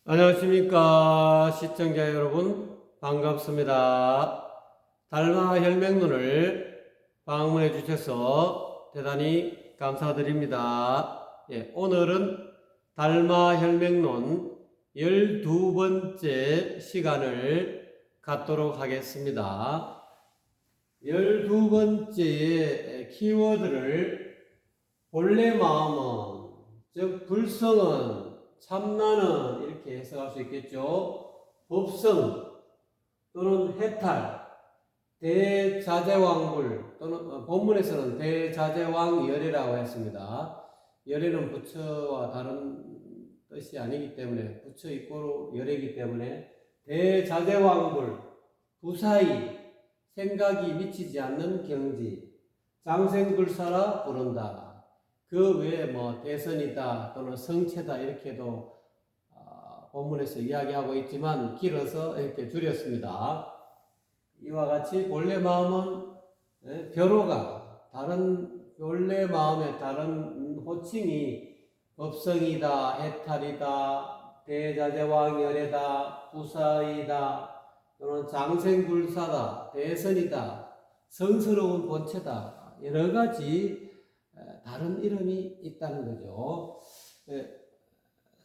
안녕하십니까 시청자 여러분, 반갑습니다. 달마 혈맹론을 방문해 주셔서 대단히 감사드립니다. 오늘은 달마 혈맹론 12번째 시간을 갖도록 하겠습니다. 12번째의 키워드를 본래 마음은, 즉 불성은, 참나는 이렇게 해석할 수 있겠죠. 법성 또는 해탈, 대자재왕불 또는 본문에서는 대자재왕열이라고 했습니다. 열에는 부처와 다른 뜻이 아니기 때문에, 부처 이꼬로 열이기 때문에 대자재왕불, 부사이, 생각이 미치지 않는 경지, 장생불사라 부른다. 그 외에 대선이다 또는 성체다 이렇게도 본문에서 이야기하고 있지만 길어서 이렇게 줄였습니다. 이와 같이 본래 마음은 벼로가 다른 본래 마음의 다른 호칭이 법성이다, 해탈이다, 대자재왕열애다, 부사이다 또는 장생불사다, 대선이다, 성스러운 본체다, 여러 가지 다른 이름이 있다는 거죠.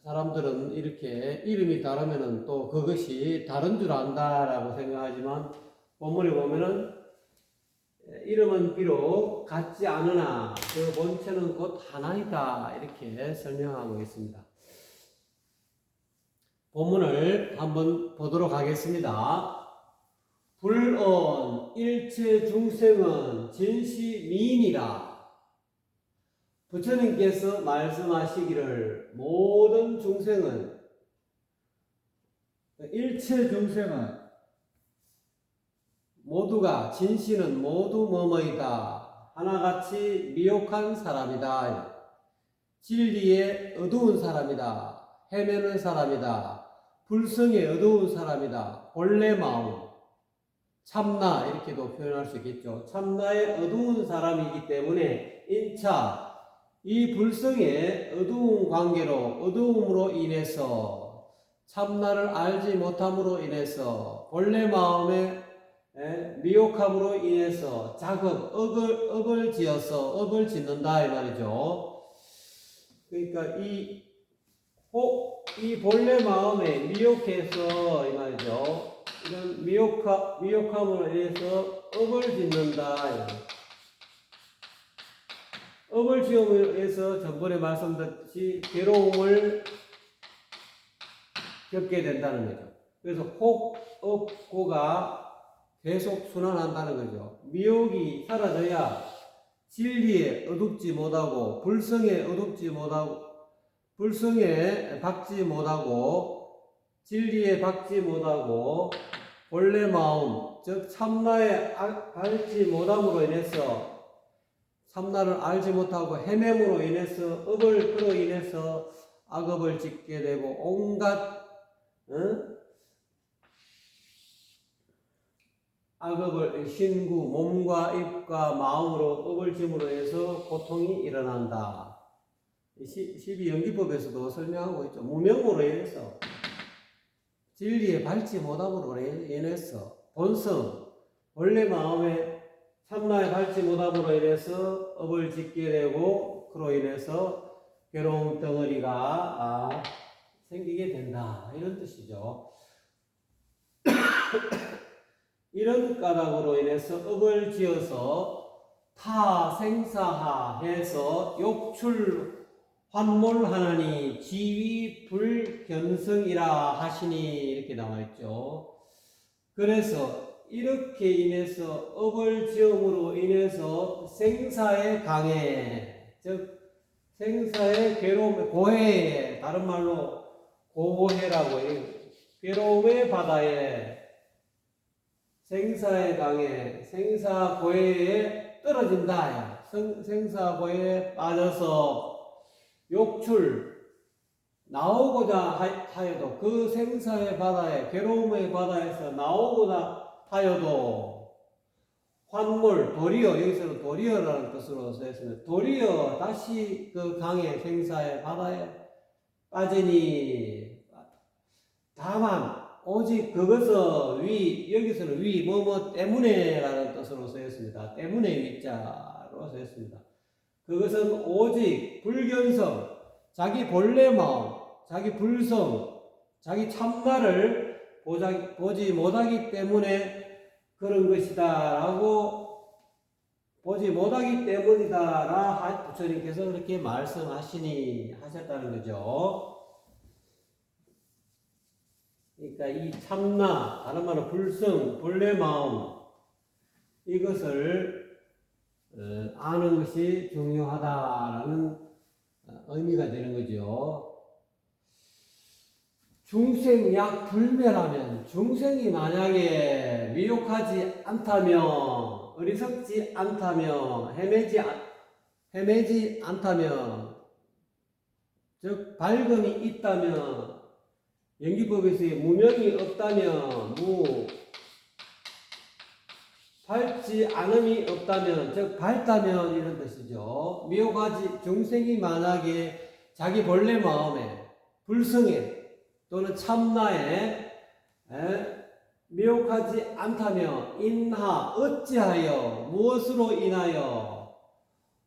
사람들은 이렇게 이름이 다르면은 또 그것이 다른 줄 안다라고 생각하지만, 본문에 보면은 이름은 비록 같지 않으나 그 본체는 곧 하나이다 이렇게 설명하고 있습니다. 본문을 한번 보도록 하겠습니다. 불언 일체 중생은 진시 미인이라. 부처님께서 말씀하시기를 모든 중생은, 일체 중생은 모두가, 진시는 모두 뭐뭐이다, 하나같이 미혹한 사람이다, 진리에 어두운 사람이다, 헤매는 사람이다, 불성에 어두운 사람이다, 본래 마음, 참나 이렇게도 표현할 수 있겠죠. 참나에 어두운 사람이기 때문에 인차, 이 불성의 어두운 관계로, 어두움으로 인해서, 참나를 알지 못함으로 인해서, 본래 마음의 미혹함으로 인해서 업을 지어서 업을 짓는다 이 말이죠. 그러니까 이 본래 마음에 미혹해서 이 말이죠. 이런 미혹함으로 인해서 업을 짓는다. 업을 지음으로 해서 전번에 말씀드렸듯이 괴로움을 겪게 된다는 거죠. 그래서 혹, 업, 고가 계속 순환한다는 거죠. 미혹이 사라져야 진리에 어둡지 못하고, 불성에 어둡지 못하고, 불성에 박지 못하고, 진리에 박지 못하고, 본래 마음, 즉 참나에 밟지 못함으로 인해서, 참나를 알지 못하고 헤매므로 인해서, 업을 끌어 인해서 악업을 짓게 되고, 온갖 악업을 신구, 몸과 입과 마음으로 업을 짐으로 해서 고통이 일어난다. 12연기법에서도 설명하고 있죠. 무명으로 인해서, 진리에 밟지 못함으로 인해서, 본성, 본래 마음에 참나에 밟지 못함으로 인해서 업을 짓게 되고, 그로 인해서 괴로움 덩어리가 생기게 된다, 이런 뜻이죠. 이런 까닭으로 인해서 업을 지어서 타생사하해서 욕출 환몰하나니 지위 불견성이라 하시니 이렇게 나와있죠. 그래서 이렇게 인해서 업을 지음으로 인해서 생사의 강해, 즉 생사의 괴로움의 고해에, 다른 말로 고해라고 해요. 괴로움의 바다에, 생사의 강에, 생사 고해에 떨어진다. 생사 고해에 빠져서 욕출, 나오고자 하여도, 그 생사의 바다에, 괴로움의 바다에서 나오고자 하여도, 환몰, 도리어, 여기서는 도리어라는 뜻으로 쓰였습니다. 도리어 다시 그 강에, 생사의 바다에 빠지니, 다만 오직 그것은 여기서는 뭐 때문에라는 뜻으로 쓰였습니다. 때문에 위자로 쓰였습니다. 그것은 오직 불견성, 자기 본래 마음, 자기 불성, 자기 참나를 보지 못하기 때문에 그런 것이다 라고 보지 못하기 때문이다 부처님께서 그렇게 하셨다는 거죠. 그러니까 이 참나, 다른 말로 불성, 본래 마음, 이것을 아는 것이 중요하다라는 의미가 되는 거죠. 중생약 불멸하면, 중생이 만약에 미혹하지 않다면, 어리석지 않다면, 헤매지 않다면, 즉 밝음이 있다면, 연기법에서의 무명이 없다면, 밝지 않음이 없다면, 즉 밝다면 이런 뜻이죠. 미혹하지, 중생이 만약에 자기 본래 마음에, 불성에 또는 참나에 미혹하지 않다면 인하 어찌하여 무엇으로 인하여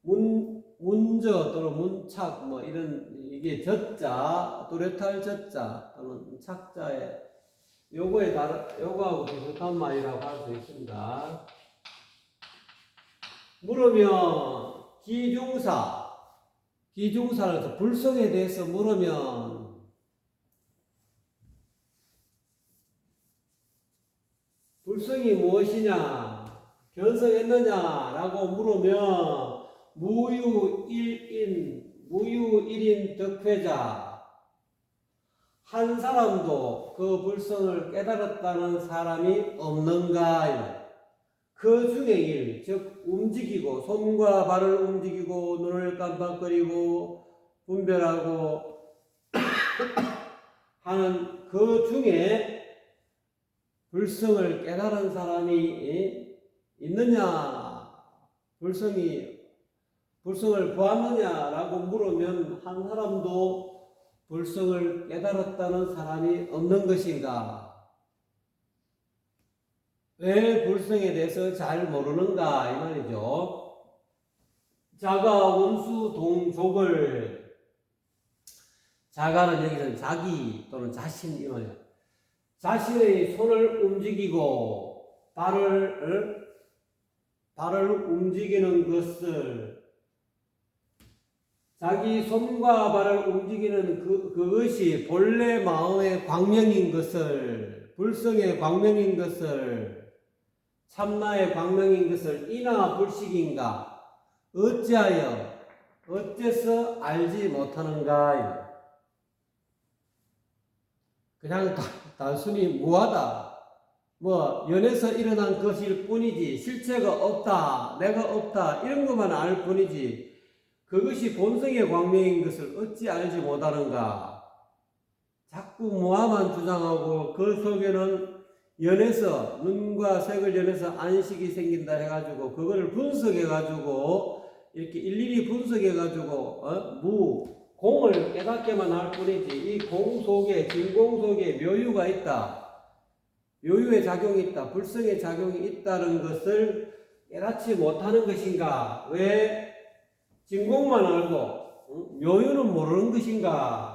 문저 또는 문착 뭐 이런 이게 젖자 또렷할 젖자 또는 착자에 요거하고 비슷한 말이라고 할 수 있습니다. 물으면 기중사라서 불성에 대해서 물으면 불성이 무엇이냐, 견성했느냐라고 물으면 무유일인 덕회자, 한 사람도 그 불성을 깨달았다는 사람이 없는가? 그 중에 일, 즉 움직이고 손과 발을 움직이고 눈을 깜빡거리고 분별하고 하는 그 중에 불성을 깨달은 사람이 있느냐, 불성을 보았느냐라고 물으면 한 사람도 불성을 깨달았다는 사람이 없는 것인가? 왜 불성에 대해서 잘 모르는가 이 말이죠. 자가 원수 동족을, 자가는 여기서는 자기 또는 자신 이 말이에요. 자신의 손을 움직이고 발을 움직이는 것을, 자기 손과 발을 움직이는 그것이 본래 마음의 광명인 것을, 불성의 광명인 것을, 참나의 광명인 것을 이나 불식인가? 어째서 알지 못하는가? 그냥 단순히 무하다, 연에서 일어난 것일 뿐이지 실체가 없다, 내가 없다 이런 것만 알 뿐이지 그것이 본성의 광명인 것을 어찌 알지 못하는가? 자꾸 무아만 주장하고 그 속에는 연에서, 눈과 색을 연해서 안식이 생긴다 해가지고 그거를 분석해가지고 이렇게 일일이 분석해가지고 공을 깨닫게만 할 뿐이지 이 공 속에, 진공 속에 묘유가 있다, 묘유의 작용이 있다, 불성의 작용이 있다는 것을 깨닫지 못하는 것인가? 왜 진공만 알고 묘유는 모르는 것인가?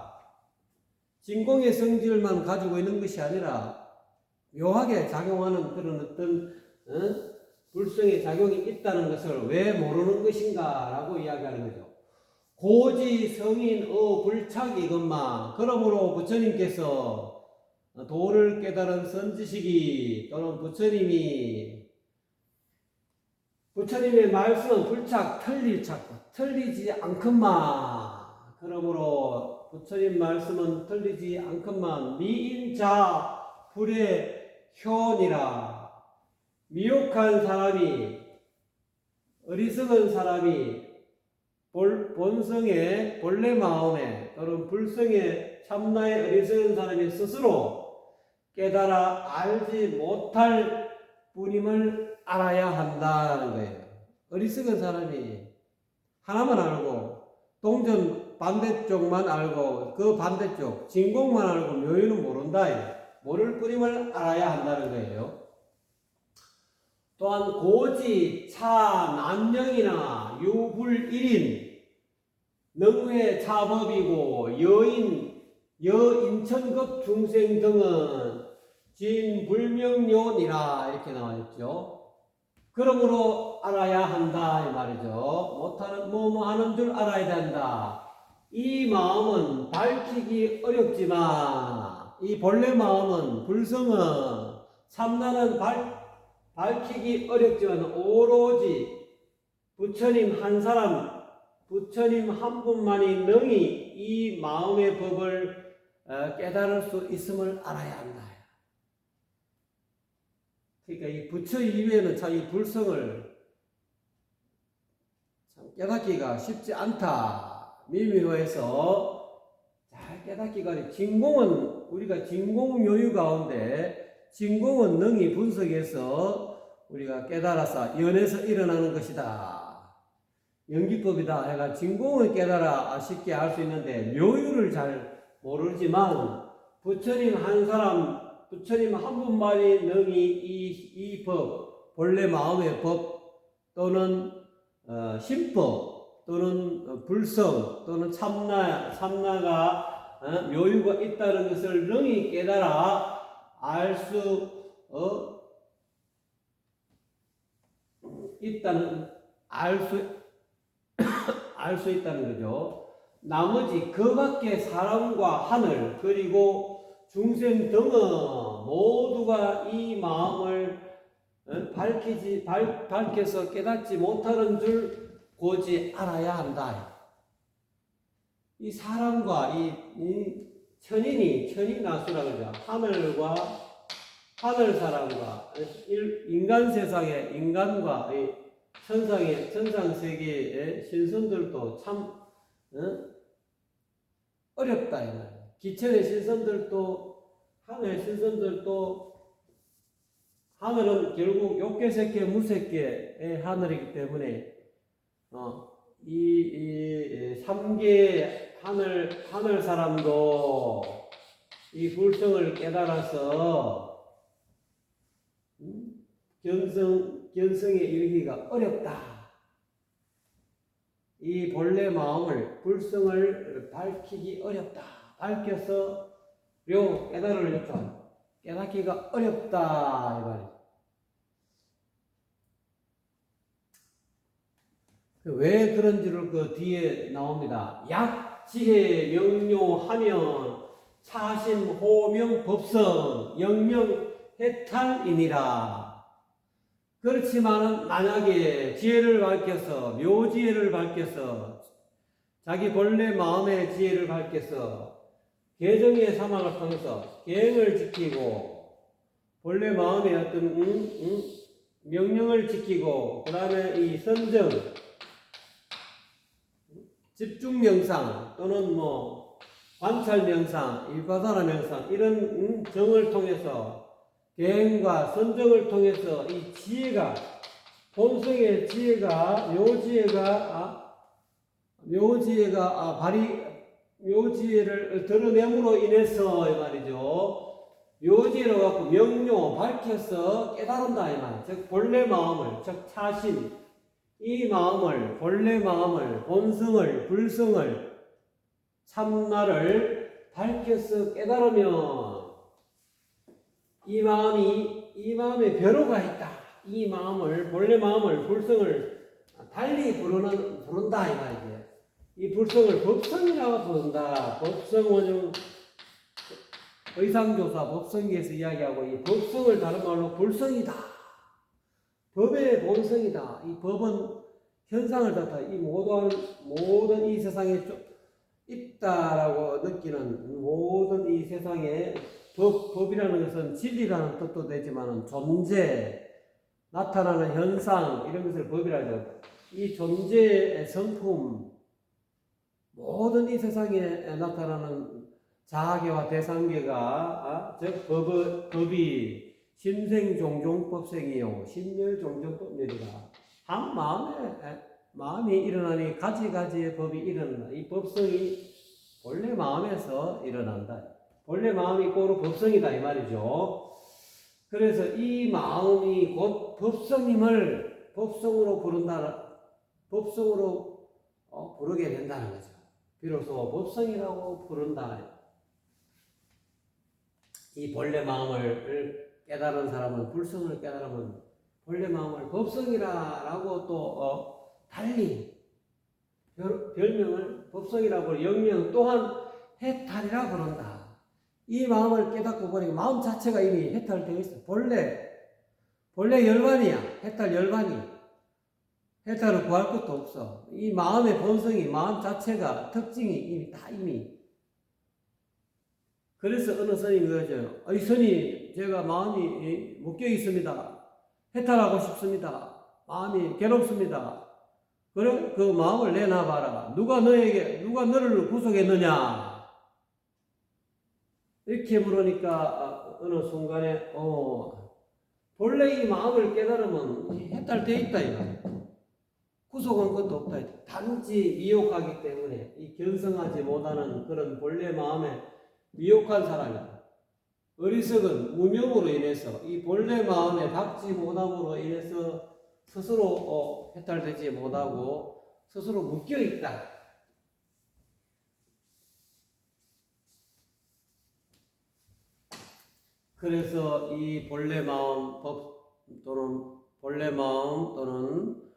진공의 성질만 가지고 있는 것이 아니라 묘하게 작용하는 그런 어떤 불성의 작용이 있다는 것을 왜 모르는 것인가? 라고 이야기하는 거죠. 고지 성인 불착 이것만. 그러므로 부처님께서 도를 깨달은 선지식이 또는 부처님의 말씀은 불착 틀리지 않건만. 그러므로 부처님 말씀은 틀리지 않건만 미인자 불의 효니라. 미혹한 사람이, 어리석은 사람이 본성의 본래 마음에 또는 불성의 참나의 어리석은 사람이 스스로 깨달아 알지 못할 뿐임을 알아야 한다는 거예요. 어리석은 사람이 하나만 알고 동전 반대쪽만 알고 그 반대쪽 진공만 알고 묘유는 모른다. 모를 뿌림을 알아야 한다는 거예요. 또한 고지, 차, 남령이나 유불 1인, 능회 차법이고 여인천급 중생 등은 진불명료니라 이렇게 나와있죠. 그러므로 알아야 한다 이 말이죠. 못하는 뭐뭐 하는 줄 알아야 된다. 이 마음은 밝히기 어렵지만 이 본래 마음은 불성은 참나는 밝히기 어렵지만 오로지 부처님 한 사람, 부처님 한 분만이 능히 이 마음의 법을 깨달을 수 있음을 알아야 한다. 그러니까 이 부처 이외에는 참 이 불성을 참 깨닫기가 쉽지 않다. 미미로해서 잘 깨닫기가 진공은 우리가 진공 묘유 가운데 진공은 능히 분석해서 우리가 깨달아서 연에서 일어나는 것이다. 연기법이다. 해가 진공을 깨달아 쉽게 알 수 있는데 묘유를 잘 모르지만 부처님 한 사람 부처님 한 분만이 능히 이 법, 본래 마음의 법 또는 신법 또는 불성 또는 참나가 묘유가 있다는 것을 능히 깨달아 알 수 있다는 알 수 있다는 거죠. 나머지 그 밖에 사람과 하늘 그리고 중생 등은 모두가 이 마음을 밝혀서 깨닫지 못하는 줄 고지 알아야 한다. 이 사람과 이 천인나수라 그러죠. 하늘 사람과 인간 세상의 인간과 이 천상 세계의 신선들도 참 어렵다 이 말이에요. 기천의 신선들도 하늘의 신선들도 하늘은 결국 욕계색계 무색계의 하늘이기 때문에 이 3계 하늘 사람도 이 불성을 깨달아서 견성에 이르기가 어렵다. 이 본래 마음을 불성을 밝히기 어렵다. 밝혀서 깨닫기가 어렵다 이 말이에요. 왜 그런지를 그 뒤에 나옵니다. 약지혜 명료하면 차심 호명 법성 영명 해탈이니라. 그렇지만은 만약에 지혜를 밝혀서 묘지혜를 밝혀서 자기 본래 마음의 지혜를 밝혀서 개정의 사망을 통해서 계행을 지키고 본래 마음의 어떤 명령을 지키고 그 다음에 이 선정 집중 명상 또는 뭐 관찰 명상, 일파사나 명상 이런 정을 통해서 계행과 선정을 통해서 이 지혜가 본성의 지혜가 묘지혜를 드러냄으로 인해서 이 말이죠. 묘지혜로 갖고 명료 밝혀서 깨달은다 이 말. 즉 본래 마음을 즉 차심 이 마음을 본래 마음을 본성을 불성을 참나를 밝혀서 깨달으면 이 마음에 변호가 있다. 이 마음을 본래 마음을 불성을 달리 부른다 이 말이지. 이 불성을 법성이라고 부른다. 법성은 의상조사 법성기에서 이야기하고 이 법성을 다른 말로 불성이다. 법의 본성이다. 이 법은 현상을 나타 이 모든 이 세상에 있다라고 느끼는 모든 이 세상에 법이라는 것은 진리라는 뜻도 되지만 존재, 나타나는 현상 이런 것을 법이라고 하죠. 이 존재의 성품 모든 이 세상에 나타나는 자아계와 대상계가 즉 법이 심생종종법생이요 심열종종법멸이라 한 마음에 마음이 일어나니 가지가지의 법이 일어난다. 이 법성이 본래 마음에서 일어난다. 본래 마음이 고로 법성이다 이 말이죠. 그래서 이 마음이 곧 법성임을 법성으로 부른다. 법성으로 부르게 된다는 거죠. 비로소 법성이라고 부른다. 이 본래 마음을 깨달은 사람은, 불성을 깨달으면 본래 마음을 법성이라고 또 달리 별명을 법성이라고, 영명 또한 해탈이라 부른다. 이 마음을 깨닫고 보니까 마음 자체가 이미 해탈되어 있어. 본래 열반이야. 해탈 열반이. 해탈을 구할 것도 없어. 이 마음의 본성이, 마음 자체가, 특징이 이미. 그래서 어느 스님이 그러죠. 이 스님, 제가 마음이 묶여 있습니다. 해탈하고 싶습니다. 마음이 괴롭습니다. 그래? 그 마음을 내놔봐라. 누가 너를 구속했느냐? 이렇게 물으니까 어느 순간에 본래 이 마음을 깨달으면 해탈되어 있다 이거예요. 구속한 것도 없다. 단지 미혹하기 때문에 이 견성하지 못하는 그런 본래 마음에 미혹한 사람이다. 어리석은 무명으로 인해서 이 본래 마음에 닿지 못함으로 인해서 스스로 해탈되지 못하고 스스로 묶여 있다. 그래서 이 본래 마음 본래 마음 또는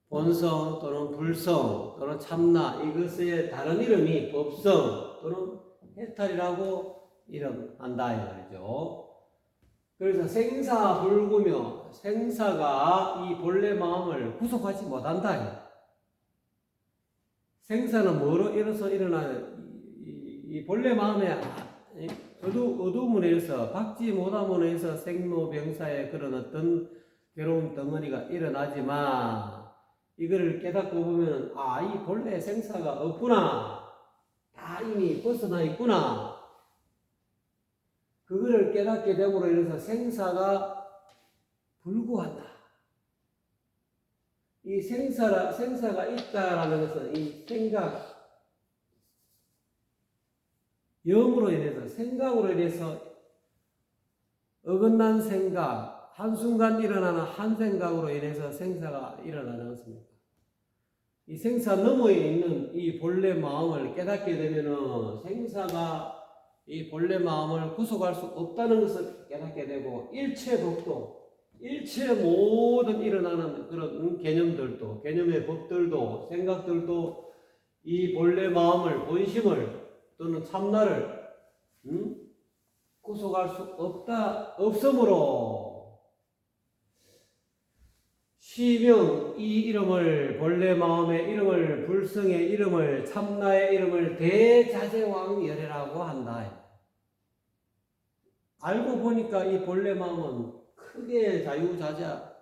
본성 또는 불성 또는 참나, 이것의 다른 이름이 법성 또는 해탈이라고 이름한다 이 말이죠. 그래서 생사불구며 생사가 이 본래 마음을 구속하지 못한다. 생사는 뭐로 일어서 일어나는 이 본래 마음에 어두움으로 인해서 박지 못함으로 인해서 생로병사의 그런 어떤 괴로운 덩어리가 일어나지만 이거를 깨닫고 보면 이 본래 생사가 없구나. 다 이미 벗어나 있구나. 그거를 깨닫게 됨으로 인해서 생사가 불구한다. 이 생사가 있다라는 것은 이 영으로 인해서, 생각으로 인해서 어긋난 생각, 한순간 일어나는 한 생각으로 인해서 생사가 일어나는 것입니다. 이 생사 너머에 있는 이 본래 마음을 깨닫게 되면은 생사가 이 본래 마음을 구속할 수 없다는 것을 깨닫게 되고, 일체 모든 일어나는 그런 개념들도, 개념의 법들도, 생각들도 이 본래 마음을, 본심을 또는 참나를 구속할 수 없으므로 시명 이 이름을, 본래 마음의 이름을, 불성의 이름을, 참나의 이름을 대자재왕열애라고 한다. 알고 보니까 이 본래 마음은 크게 자유자재하다.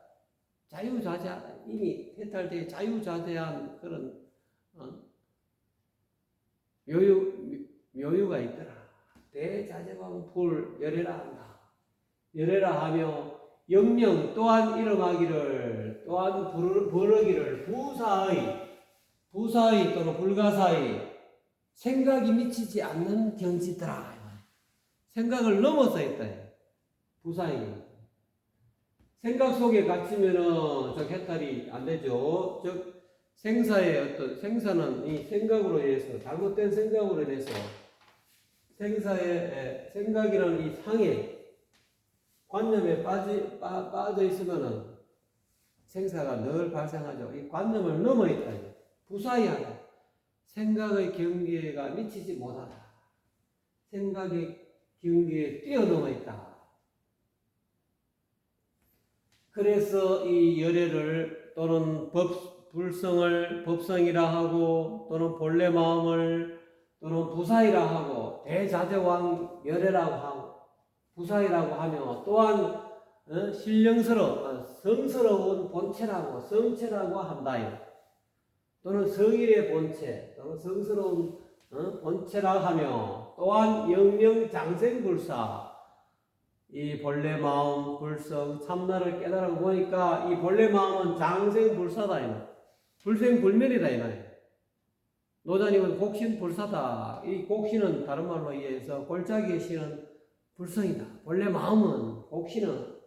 이미 해탈되어 자유자재한 그런 묘유가 있더라. 대자재왕불 열애라 한다. 열애라 하며 영명 또한 이름하기를, 또한 부르기를 부사의 또는 불가사의 생각이 미치지 않는 경지더라. 생각을 넘어서 있다. 부사의 생각 속에 갇히면은 해탈이 안 되죠. 즉 생사는 이 생각으로 인해서, 잘못된 생각으로 인해서 생각이라는 이 상해 관념에 빠져 있으면은 생사가 늘 발생하죠. 이 관념을 넘어 있다. 부사이하다. 생각의 경계가 미치지 못하다. 생각의 경계에 뛰어넘어 있다. 그래서 이 열애를 또는 불성을 법성이라 하고, 또는 본래 마음을 또는 부사이라 하고, 대자재왕 열애라고 하고 부사이라고 하며, 또한 성스러운 본체라고, 성체라고 한다. 또는 성일의 본체 또는 성스러운 본체라 하며, 또한 영명장생불사, 이 본래 마음, 불성, 참나를 깨달아 보니까 이 본래 마음은 장생불사다. 불생불멸이다 이 말이에요. 노자님은 곡신불사다. 이 곡신은 다른 말로 이해해서 골짜기에 신은 불성이다. 본래 마음은 곡신은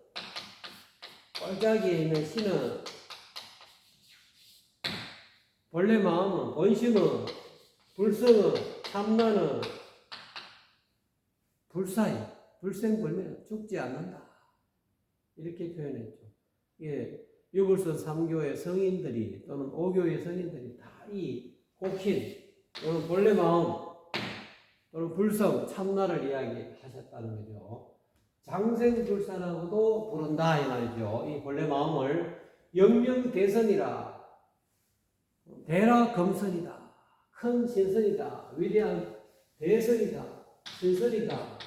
골짜기에 있는 신은 본래 마음은 본심은 불성은 참나는 불사이 불생불멸 죽지 않는다. 이렇게 표현했죠. 예, 유불선 3교의 성인들이 또는 5교의 성인들이 다 이 곡신 또는 본래 마음 또는 불성 참나를 이야기하셨다는 거죠. 장생불사라고도 부른다 이 말이죠. 이 본래 마음을 영명대선이라 대라 검선이다. 큰 신선이다. 위대한 대선이다. 신선이다.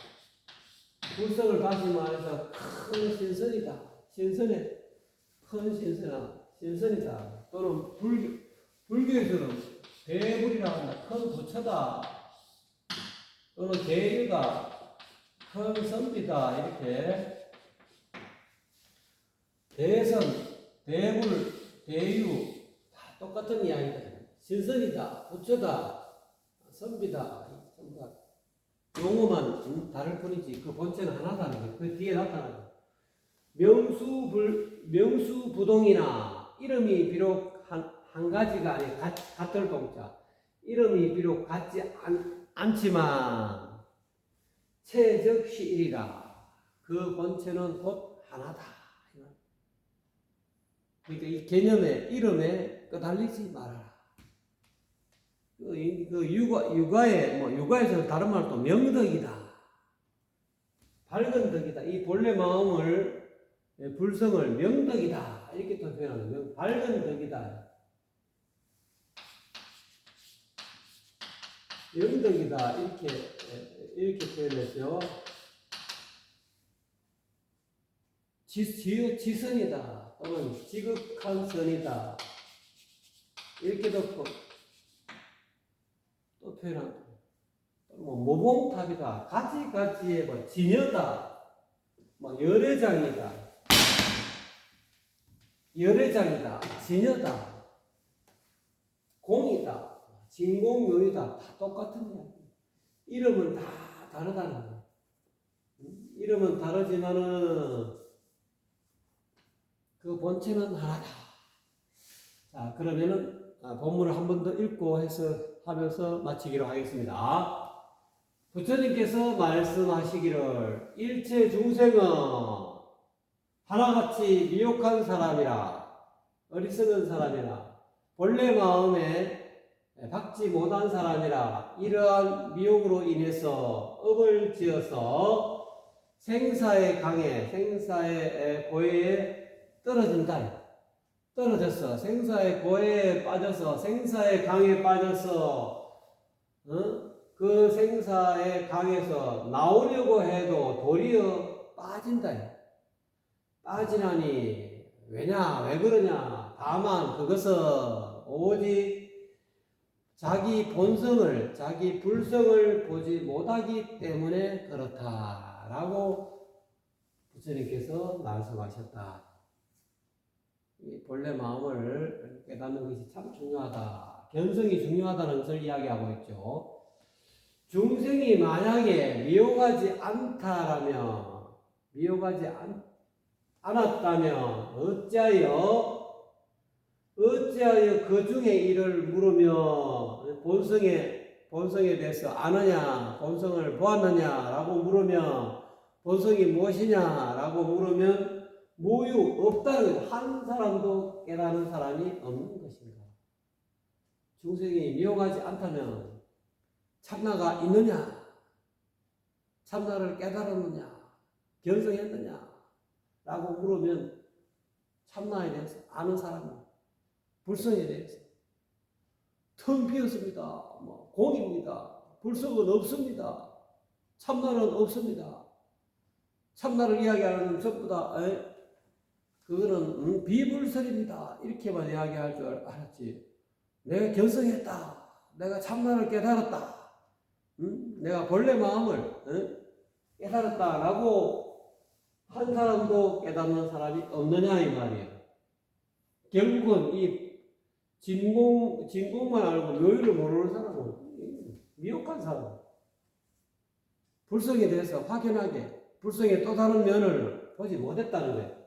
불성을 다시 말해서 큰 신선이다. 신선해. 큰 신선이다. 또는 불교에서는 대불이라고 한다. 큰 부처다. 또는 대유다. 큰 선비다. 이렇게 대선, 대불, 대유 다 똑같은 이야기다. 신선이다. 부처다. 선비다. 용어만 다를 뿐이지 그 본체는 하나다는 거예요. 그 뒤에 나타나는 거예요. 명수부동이나 이름이 비록 한 가지가 아니 같을 동자 이름이 비록 같지 않지만 체적시일이라 그 본체는 곧 하나다. 그러니까 이 개념에 이름에 끄달리지 말아라. 육아에서 다른 말로 또 명덕이다. 밝은 덕이다. 이 본래 마음을, 불성을 명덕이다. 이렇게 또 표현하는 밝은 덕이다. 명덕이다. 이렇게 표현했죠. 지선이다. 또는 지극한 선이다. 이렇게도 또 표현합니다. 모봉탑이다. 가지가지의 진여다. 열애장이다. 진여다. 공이다. 진공요이다. 다 똑같은 이야기. 이름은 다 다르다는 거예요. 이름은 다르지만은 그 본체는 하나다. 자, 그러면은 본문을 한 번 더 읽고 하면서 마치기로 하겠습니다. 부처님께서 말씀하시기를 일체 중생은 하나같이 미혹한 사람이라 어리석은 사람이라 본래 마음에 박지 못한 사람이라 이러한 미혹으로 인해서 업을 지어서 생사의 강에 생사의 고해에 떨어졌어. 생사의 고해에 빠져서 생사의 강에 빠져서 그 생사의 강에서 나오려고 해도 도리어 빠진다. 빠지나니 왜냐? 왜 그러냐? 다만 그것은 오직 자기 본성을 자기 불성을 보지 못하기 때문에 그렇다라고 부처님께서 말씀하셨다. 이 본래 마음을 깨닫는 것이 참 중요하다. 견성이 중요하다는 것을 이야기하고 있죠. 중생이 만약에 미혹하지 않았다면 어찌하여 그 중에 이를 물으며 본성에 대해서 아느냐, 본성을 보았느냐라고 물으면 본성이 무엇이냐라고 물으면 모유 없다는 한 사람도 깨달은 사람이 없는 것인가? 중생이 미혹하지 않다면 참나가 있느냐? 참나를 깨달았느냐? 견성했느냐? 라고 물으면 참나에 대해서 아는 사람은 불성에 대해서 텅 비었습니다. 공입니다. 불성은 없습니다. 참나는 없습니다. 참나를 이야기하는 전부 다 그거는 비불설입니다. 이렇게만 이야기할 줄 알았지. 내가 견성했다. 내가 참나를 깨달았다. 내가 본래 마음을 깨달았다라고 한 사람도 깨닫는 사람이 없느냐 이 말이에요. 결국은 이 진공만 알고 묘유를 모르는 사람은 미혹한 사람. 불성에 대해서 확연하게 불성의 또 다른 면을 보지 못했다는 거예요.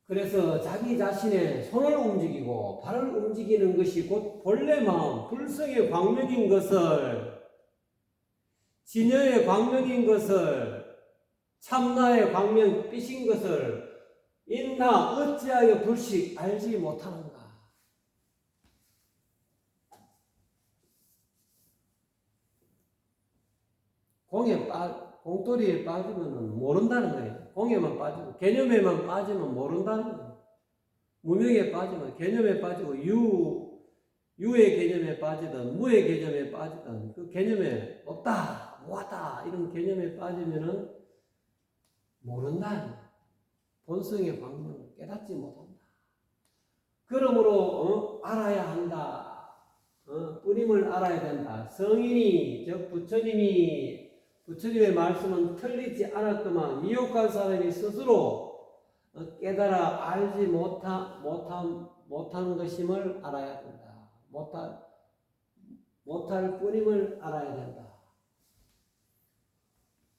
그래서 자기 자신의 손을 움직이고 발을 움직이는 것이 곧 본래 마음, 불성의 광명인 것을, 진여의 광명인 것을, 참나의 광명 빛인 것을 인나 어찌하여 불식 알지 못하는가. 공돌이에 빠지면 모른다는 거예요. 공에만 빠지고 개념에만 빠지면 모른다는 거예요. 무명에 빠지면 개념에 빠지고 유의 개념에 빠지든 무의 개념에 빠지든 그 개념에 없다, 뭐하다 이런 개념에 빠지면은 모른다. 본성의 광명을 깨닫지 못한다. 그러므로 알아야 한다. 뿌림을 알아야 된다. 성인이 즉 부처님의 말씀은 틀리지 않았더만 미혹한 사람이 스스로 깨달아 알지 못한 것임을 알아야 된다. 못할 뿐임을 알아야 된다.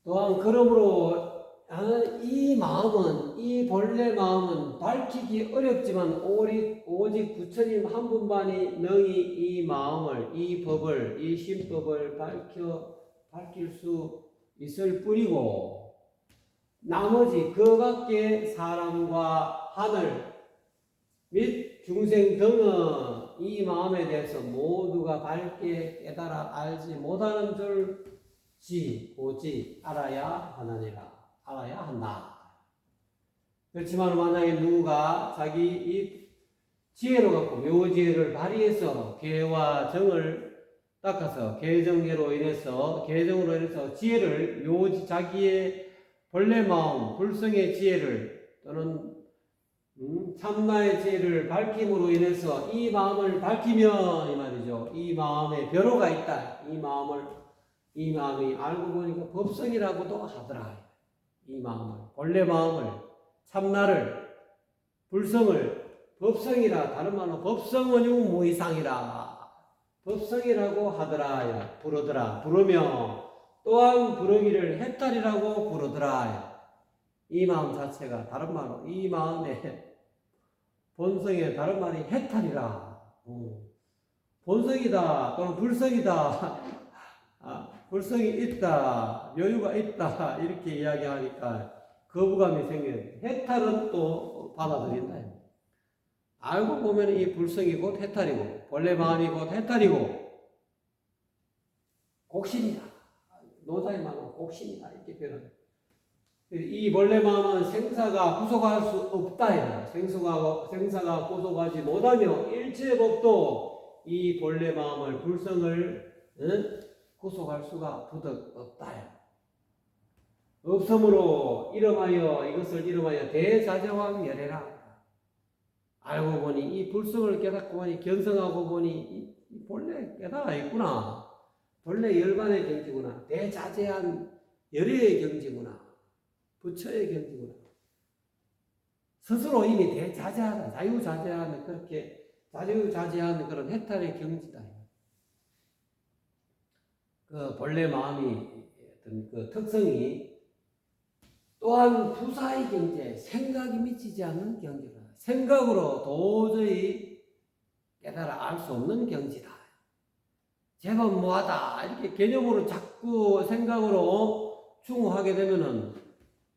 또한 그러므로 이 본래 마음은 밝히기 어렵지만 오직 부처님 한 분만이 능히 이 마음을, 이 법을, 이 신법을 밝힐 수 있을 뿐이고, 나머지 그 밖의 사람과 하늘 및 중생 등은 이 마음에 대해서 모두가 밝게 깨달아 알지 못하는 줄지 오직 알아야 하느니라. 알아야 한다. 그렇지만 만약에 누가 자기 이 지혜로 갖고 묘지혜를 발휘해서 계와 정을 닦아서 계정으로 인해서 지혜를 자기의 본래 마음 불성의 지혜를 또는 참나의 지혜를 밝힘으로 인해서 이 마음을 밝히면 이 말이죠. 이 마음에 변호가 있다. 이 마음이 알고 보니까 법성이라고도 하더라. 이 마음을, 본래 마음을, 참나를, 불성을 법성이라, 다른 말로 법성원용 무이상이라 법성이라고 하더라. 부르며 또한 부르기를 해탈이라고 부르더라. 이 마음 자체가 다른 말로 이 마음의 본성의 다른 말이 해탈이라. 본성이다 또는 불성이다. 불성이 있다, 여유가 있다 이렇게 이야기하니까 거부감이 생겨요. 해탈은 또 받아들인다. 알고 보면 이 불성이 곧 해탈이고 본래 마음이 곧 해탈이고 곡신이다. 노자의 마음은 곡신이다 이렇게 표현합니다. 이 본래 마음은 생사가 구속할 수 없다. 생사가 구속하지 못하며 일체 법도 이 본래 마음을 불성을 구속할 수가 부득 없다. 없으므로 이것을 이름하여 대자재왕멸해라. 알고 보니 이 불성을 깨닫고 보니 견성하고 보니 이 본래 깨달아 있구나. 본래 열반의 경지구나. 대자재한 열의 경지구나. 부처의 경지구나. 스스로 이미 대자재하다. 자유자재하는 그런 해탈의 경지다. 그 본래 마음이 어떤 그 특성이 또한 부사의 경지에 생각이 미치지 않는 경지다. 생각으로 도저히 깨달아 알 수 없는 경지다. 제법 뭐하다 이렇게 개념으로 자꾸 생각으로 추구하게 되면은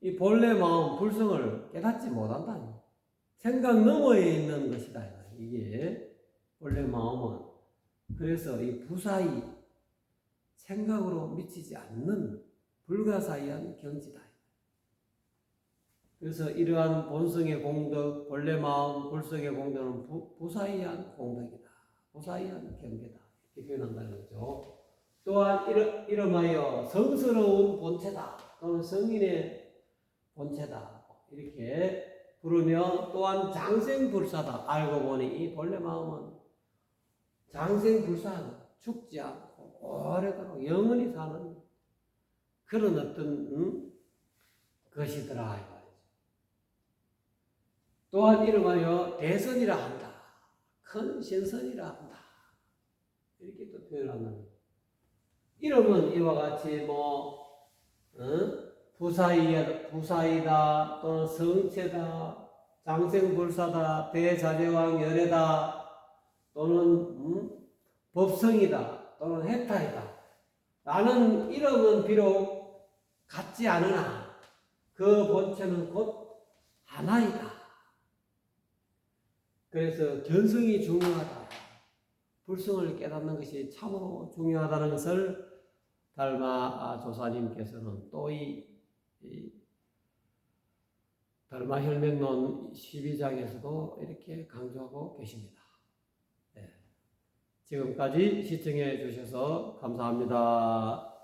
이 본래 마음 불성을 깨닫지 못한다. 생각 너머에 있는 것이다. 이게 본래 마음은. 그래서 이 부사의 생각으로 미치지 않는 불가사의한 경지다. 그래서 이러한 본성의 공덕, 본래 마음, 불성의 공덕은 부사의한 공덕이다. 부사의한 경계다. 이렇게 표현한다는 거죠. 또한 이름하여 성스러운 본체다. 또는 성인의 본체다. 이렇게 부르며 또한 장생불사다. 알고 보니 이 본래 마음은 장생불사하다. 죽지 않고 오래도록 영원히 사는 그런 어떤 것이더라. 또 또한 이름하여 대선이라 한다. 큰 신선이라 한다. 이렇게 또 표현한다. 이름은 이와 같이 부사이다 또는 성체다, 장생불사다, 대자재왕 열애다 또는 법성이다 또는 해탈이다. 라는 이름은 비록 같지 않으나 그 본체는 곧 하나이다. 그래서 견성이 중요하다. 불성을 깨닫는 것이 참으로 중요하다는 것을 달마 조사님께서는 또 이 달마혈맹론 12장에서도 이렇게 강조하고 계십니다. 네. 지금까지 시청해 주셔서 감사합니다.